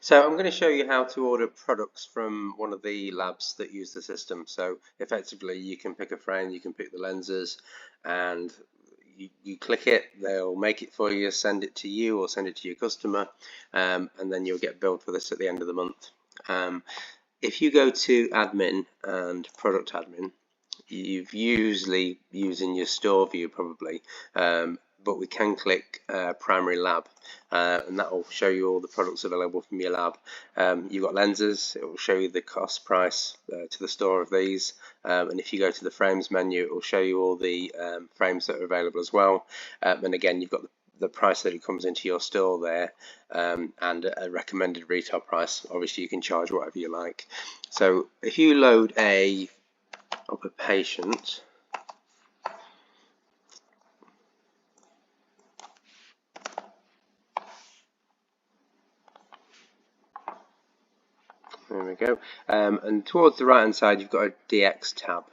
So I'm going to show you how to order products from one of the labs that use the system. So effectively you can pick a frame, you can pick the lenses, and you click it, they'll make it for you, send it to you or send it to your customer, and then you'll get billed for this at the end of the month. If you go to admin and product admin, you've usually using your store view probably, but we can click primary lab, and that will show you all the products available from your lab. You've got lenses, it will show you the cost price to the store of these, and if you go to the frames menu, it will show you all the frames that are available as well, and again you've got the price that it comes into your store there, and a recommended retail price. Obviously you can charge whatever you like. So if you load a patient, there we go, and towards the right hand side you've got a DX tab,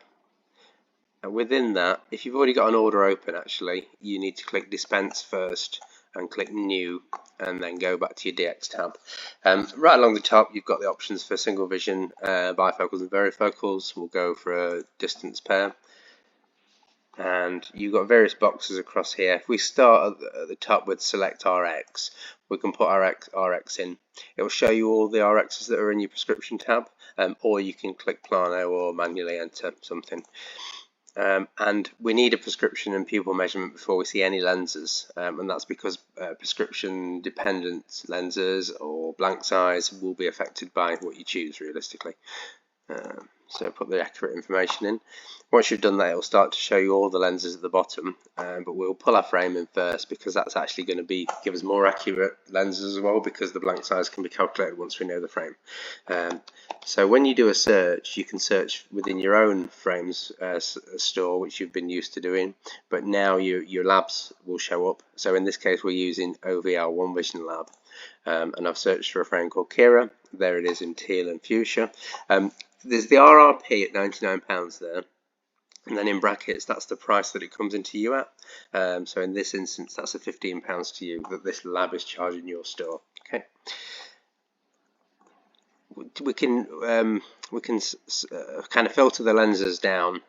and within that, if you've already got an order open, actually you need to click dispense first and click new, and then go back to your DX tab. Right along the top you've got the options for single vision, bifocals and varifocals. We'll go for a distance pair, and you've got various boxes across here. If we start at the top with select RX, we can put RX in. It will show you all the RXs that are in your prescription tab, or you can click plano or manually enter something. And we need a prescription and pupil measurement before we see any lenses, and that's because prescription dependent lenses or blank size will be affected by what you choose realistically. So put the accurate information in. Once you've done that, it will start to show you all the lenses at the bottom, but we'll pull our frame in first because that's actually going to give us more accurate lenses as well, because the blank size can be calculated once we know the frame. So when you do a search, you can search within your own frames store, which you've been used to doing, but now your labs will show up. So in this case we're using OVL One Vision Lab, and I've searched for a frame called Kira. There it is in teal and fuchsia. There's the RRP at £99 there, and then in brackets that's the price that it comes into you at. So in this instance that's a £15 to you that this lab is charging your store. Okay. We can kind of filter the lenses down.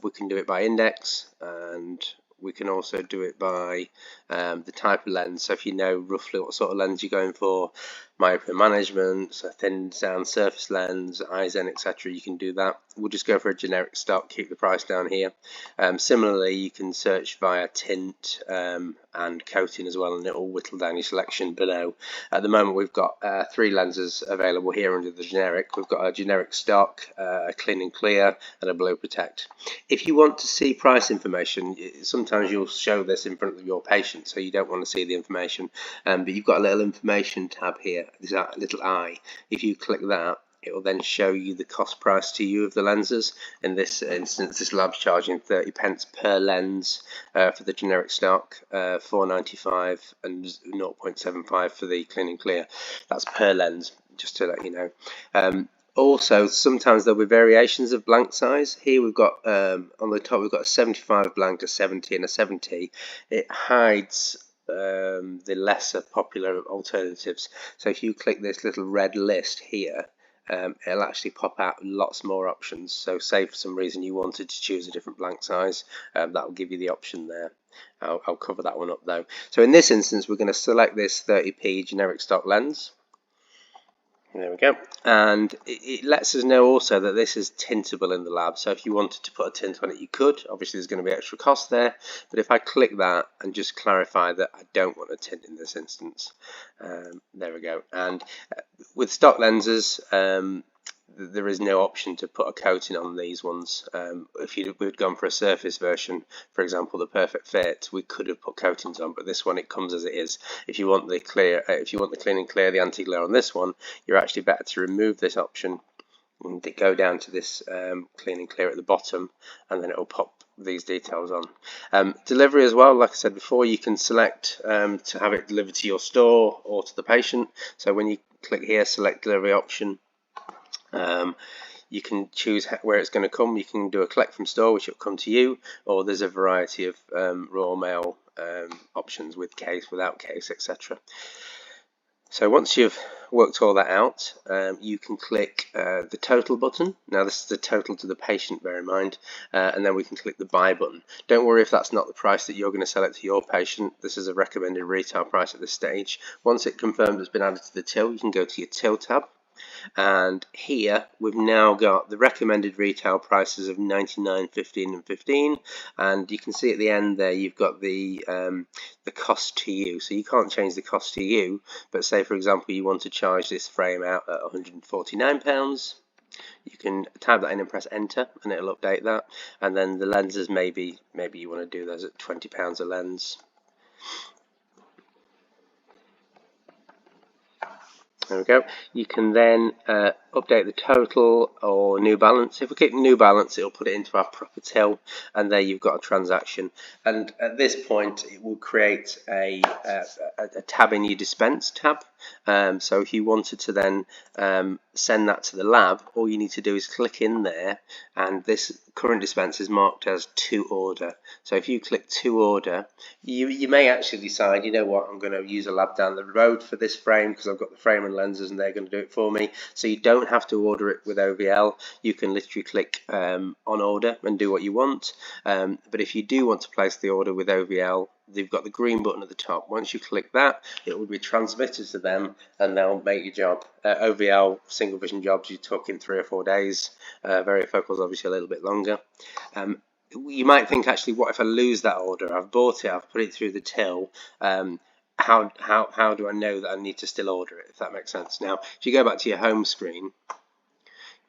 We can do it by index, and we can also do it by the type of lens. So if you know roughly what sort of lens you're going for, myopia management, a thin down surface lens, Eisen, etc., you can do that. We'll just go for a generic stock, keep the price down here. Similarly, you can search via tint and coating as well, and it will whittle down your selection below. At the moment we've got 3 lenses available here under the generic. We've got a generic stock, a clean and clear, and a blue protect. If you want to see price information, sometimes you'll show this in front of your patient, so you don't want to see the information, but you've got a little information tab here. There's that little eye. If you click that, it will then show you the cost price to you of the lenses. In this instance, this lab's charging 30p per lens for the generic stock, £4.95 and 0.75 for the clean and clear. That's per lens, just to let you know. Also, sometimes there'll be variations of blank size. Here we've got on the top we've got a 75 blank, a 70, and a 70. It hides the lesser popular alternatives. So if you click this little red list here, it'll actually pop out lots more options. So say for some reason you wanted to choose a different blank size, that will give you the option there. I'll cover that one up though. So in this instance we're going to select this 30p generic stock lens. There we go, and it lets us know also that this is tintable in the lab. So if you wanted to put a tint on it, you could. Obviously there's going to be extra cost there, but if I click that and just clarify that I don't want a tint in this instance, there we go. And with stock lenses, there is no option to put a coating on these ones. If we'd gone for a surface version, for example the Perfect Fit, we could have put coatings on, but this one it comes as it is. If you want the clear, if you want the clean and clear, the anti-glare on this one, you're actually better to remove this option and go down to this clean and clear at the bottom, and then it will pop these details on. Delivery as well, like I said before, you can select to have it delivered to your store or to the patient. So when you click here, select delivery option, you can choose where it's going to come. You can do a collect from store, which will come to you, or there's a variety of raw mail options with case, without case, etc. So once you've worked all that out, you can click the total button. Now this is the total to the patient, bear in mind, and then we can click the buy button. Don't worry if that's not the price that you're going to sell it to your patient. This is a recommended retail price at this stage. Once it confirmed it's been added to the till, you can go to your till tab. And here we've now got the recommended retail prices of 99, 15 and 15, and you can see at the end there you've got the cost to you. So you can't change the cost to you, but say for example you want to charge this frame out at £149, you can type that in and press enter and it'll update that. And then the lenses, maybe you want to do those at £20 a lens. There we go. You can then update the total or New Balance. If we click New Balance, it'll put it into our proper till, and there you've got a transaction. And at this point, it will create a tab in your dispense tab. So if you wanted to then send that to the lab, all you need to do is click in there, and this current dispense is marked as to order. So if you click to order, you may actually decide, you know what, I'm going to use a lab down the road for this frame because I've got the frame and lenses and they're going to do it for me. So you don't have to order it with OVL. You can literally click on order and do what you want. But if you do want to place the order with OVL, they've got the green button at the top. Once you click that, it will be transmitted to them and they'll make your job. OVL single vision jobs, you took in 3 or 4 days. Varifocals obviously a little bit longer. You might think, actually, what if I lose that order? I've bought it, I've put it through the till. How do I know that I need to still order it, if that makes sense? Now, if you go back to your home screen,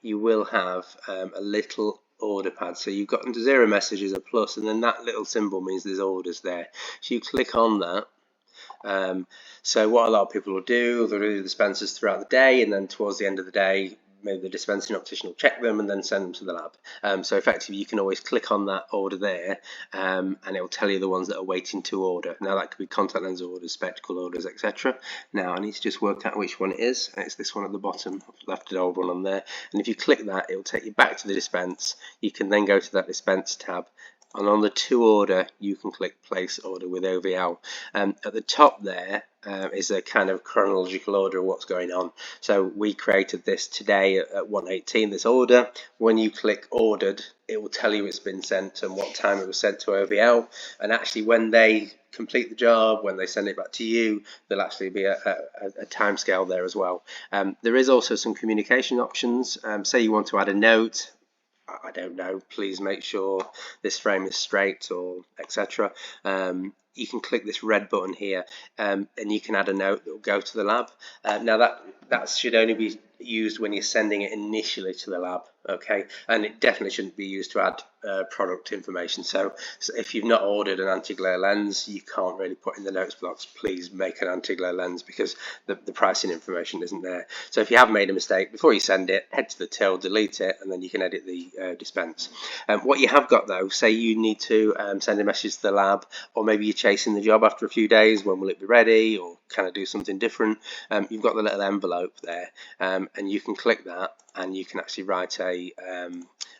you will have a little order pad. So you've got 0 messages, a plus, and then that little symbol means there's orders there. So you click on that. So what a lot of people will do, they'll do the dispensers throughout the day, and then towards the end of the day, maybe the dispensing optician will check them and then send them to the lab. So effectively you can always click on that order there, and it will tell you the ones that are waiting to order. Now that could be contact lens orders, spectacle orders, etc. Now I need to just work out which one it is. It's this one at the bottom. I've left an old one on there, and if you click that, it will take you back to the dispense. You can then go to that dispense tab, and on the to order you can click place order with OVL. At the top there is a kind of chronological order of what's going on. So we created this today at 1:18, this order. When you click ordered, it will tell you it's been sent and what time it was sent to OVL, and actually when they complete the job, when they send it back to you, there'll actually be a time scale there as well. There is also some communication options. Say you want to add a note, I don't know, please make sure this frame is straight, or etc. You can click this red button here, and you can add a note that will go to the lab. Now that should only be used when you're sending it initially to the lab, okay? And it definitely shouldn't be used to add product information. So if you've not ordered an anti-glare lens, you can't really put in the notes blocks, please make an anti-glare lens, because the pricing information isn't there. So if you have made a mistake, before you send it, head to the till, delete it, and then you can edit the dispense. What you have got though, say you need to send a message to the lab, or maybe you're chasing the job after a few days, when will it be ready, or can I do something different? You've got the little envelope there, and you can click that, and you can actually write a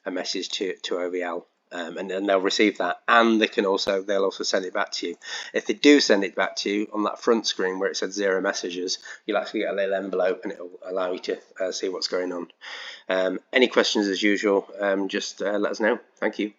message to OVL, and then they'll receive that, and they'll also send it back to you. If they do send it back to you, on that front screen where it says 0 messages, you'll actually get a little envelope, and it'll allow you to see what's going on. Any questions as usual, just let us know. Thank you.